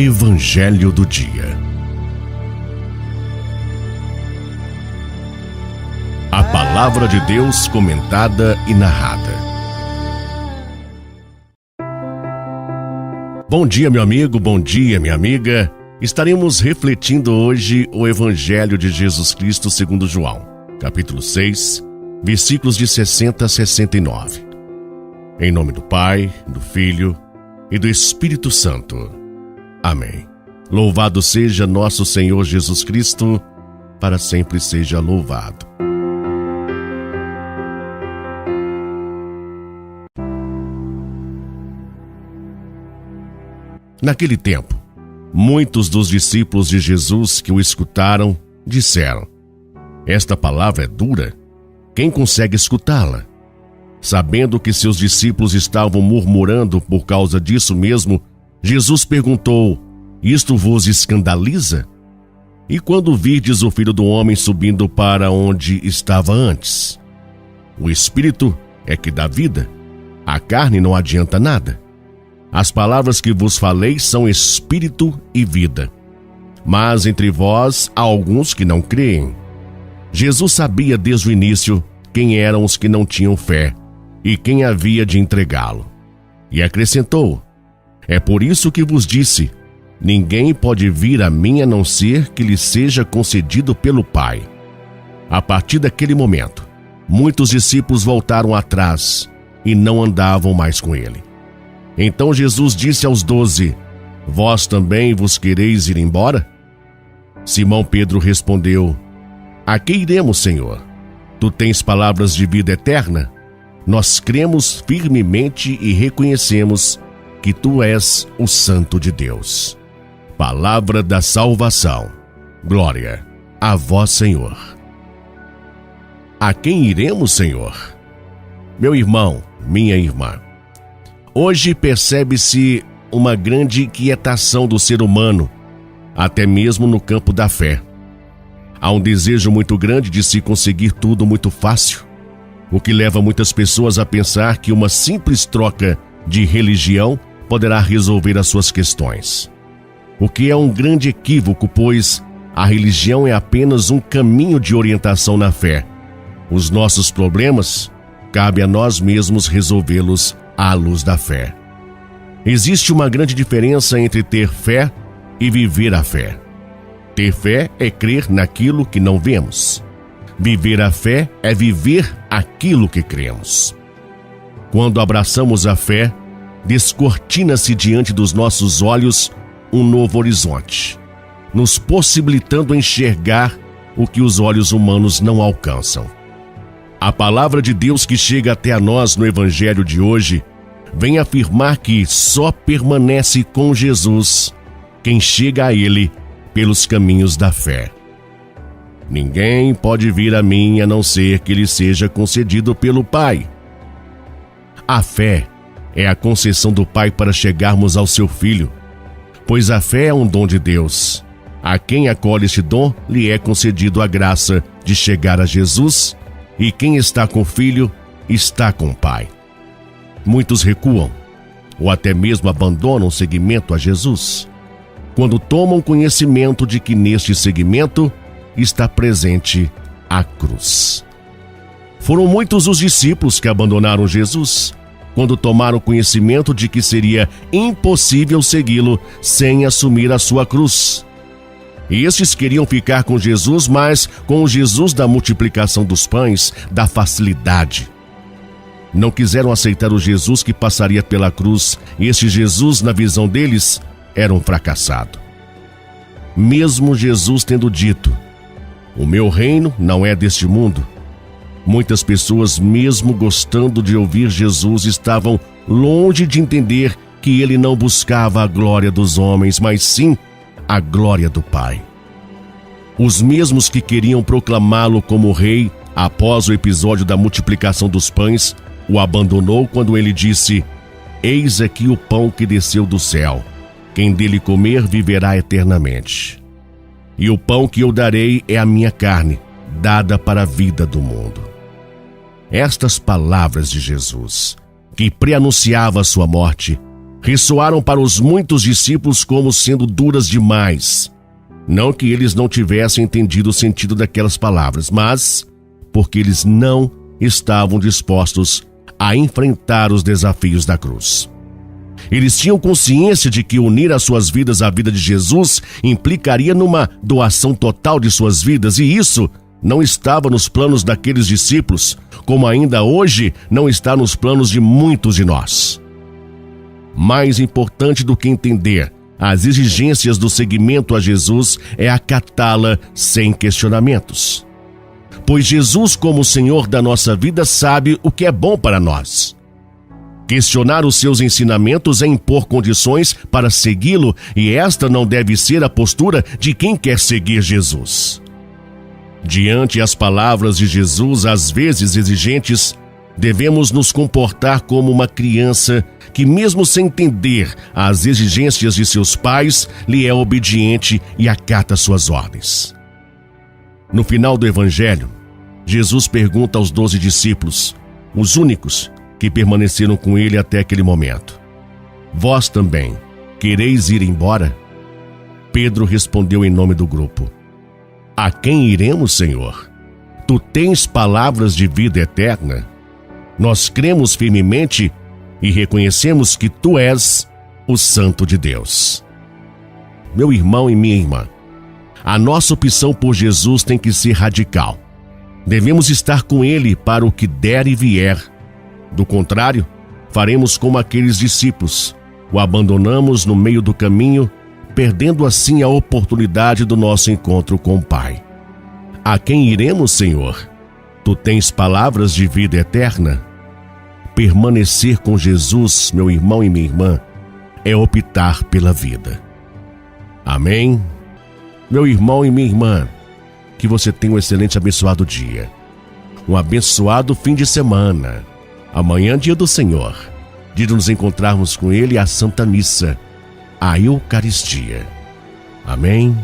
Evangelho do Dia. A Palavra de Deus comentada e narrada. Bom dia, meu amigo, bom dia, minha amiga. Estaremos refletindo hoje o Evangelho de Jesus Cristo segundo João, capítulo 6, versículos de 60 a 69. Em nome do Pai, do Filho e do Espírito Santo. Amém. Louvado seja nosso Senhor Jesus Cristo, para sempre seja louvado. Naquele tempo, muitos dos discípulos de Jesus que o escutaram disseram: "Esta palavra é dura. Quem consegue escutá-la?" Sabendo que seus discípulos estavam murmurando por causa disso mesmo, Jesus perguntou: "Isto vos escandaliza? E quando virdes o Filho do Homem subindo para onde estava antes? O Espírito é que dá vida, a carne não adianta nada. As palavras que vos falei são Espírito e vida. Mas entre vós há alguns que não creem." Jesus sabia desde o início quem eram os que não tinham fé e quem havia de entregá-lo. E acrescentou: "É por isso que vos disse, ninguém pode vir a mim a não ser que lhe seja concedido pelo Pai." A partir daquele momento, muitos discípulos voltaram atrás e não andavam mais com ele. Então Jesus disse aos 12: "Vós também vos quereis ir embora?" Simão Pedro respondeu: "A que iremos, Senhor? Tu tens palavras de vida eterna. Nós cremos firmemente e reconhecemos que tu és o Santo de Deus." Palavra da salvação. Glória a vós, Senhor. A quem iremos, Senhor? Meu irmão, minha irmã, hoje percebe-se uma grande inquietação do ser humano, até mesmo no campo da fé. Há um desejo muito grande de se conseguir tudo muito fácil, o que leva muitas pessoas a pensar que uma simples troca de religião poderá resolver as suas questões. O que é um grande equívoco, pois a religião é apenas um caminho de orientação na fé. Os nossos problemas, cabe a nós mesmos resolvê-los à luz da fé. Existe uma grande diferença entre ter fé e viver a fé. Ter fé é crer naquilo que não vemos. Viver a fé é viver aquilo que cremos. Quando abraçamos a fé, descortina-se diante dos nossos olhos um novo horizonte, nos possibilitando enxergar o que os olhos humanos não alcançam. A palavra de Deus que chega até a nós no Evangelho de hoje vem afirmar que só permanece com Jesus quem chega a Ele pelos caminhos da fé. Ninguém pode vir a mim a não ser que lhe seja concedido pelo Pai. A fé é a concessão do Pai para chegarmos ao seu Filho, pois a fé é um dom de Deus. A quem acolhe este dom, lhe é concedido a graça de chegar a Jesus, e quem está com o Filho, está com o Pai. Muitos recuam, ou até mesmo abandonam o seguimento a Jesus, quando tomam conhecimento de que neste seguimento está presente a cruz. Foram muitos os discípulos que abandonaram Jesus, quando tomaram conhecimento de que seria impossível segui-lo sem assumir a sua cruz. E estes queriam ficar com Jesus, mas com o Jesus da multiplicação dos pães, da facilidade. Não quiseram aceitar o Jesus que passaria pela cruz, e este Jesus, na visão deles, era um fracassado. Mesmo Jesus tendo dito: "O meu reino não é deste mundo", muitas pessoas, mesmo gostando de ouvir Jesus, estavam longe de entender que ele não buscava a glória dos homens, mas sim a glória do Pai. Os mesmos que queriam proclamá-lo como rei após o episódio da multiplicação dos pães, o abandonou quando ele disse: "Eis aqui o pão que desceu do céu. Quem dele comer viverá eternamente. E o pão que eu darei é a minha carne, dada para a vida do mundo." Estas palavras de Jesus, que preanunciava a sua morte, ressoaram para os muitos discípulos como sendo duras demais. Não que eles não tivessem entendido o sentido daquelas palavras, mas porque eles não estavam dispostos a enfrentar os desafios da cruz. Eles tinham consciência de que unir as suas vidas à vida de Jesus implicaria numa doação total de suas vidas, e isso não estava nos planos daqueles discípulos, como ainda hoje não está nos planos de muitos de nós. Mais importante do que entender as exigências do seguimento a Jesus é acatá-la sem questionamentos. Pois Jesus, como Senhor da nossa vida, sabe o que é bom para nós. Questionar os seus ensinamentos é impor condições para segui-lo, e esta não deve ser a postura de quem quer seguir Jesus. Diante as palavras de Jesus, às vezes exigentes, devemos nos comportar como uma criança que, mesmo sem entender as exigências de seus pais, lhe é obediente e acata suas ordens. No final do Evangelho, Jesus pergunta aos 12 discípulos, os únicos que permaneceram com ele até aquele momento: vós também quereis ir embora? Pedro respondeu em nome do grupo: a quem iremos, Senhor? Tu tens palavras de vida eterna. Nós cremos firmemente e reconhecemos que tu és o Santo de Deus. Meu irmão e minha irmã, a nossa opção por Jesus tem que ser radical. Devemos estar com ele para o que der e vier. Do contrário, faremos como aqueles discípulos, o abandonamos no meio do caminho, perdendo assim a oportunidade do nosso encontro com o Pai. A quem iremos, Senhor? Tu tens palavras de vida eterna. Permanecer com Jesus, meu irmão e minha irmã, é optar pela vida. Amém? Meu irmão e minha irmã, que você tenha um excelente e abençoado dia. Um abençoado fim de semana. Amanhã, dia do Senhor, dia de nos encontrarmos com Ele, a Santa Missa, a Eucaristia. Amém?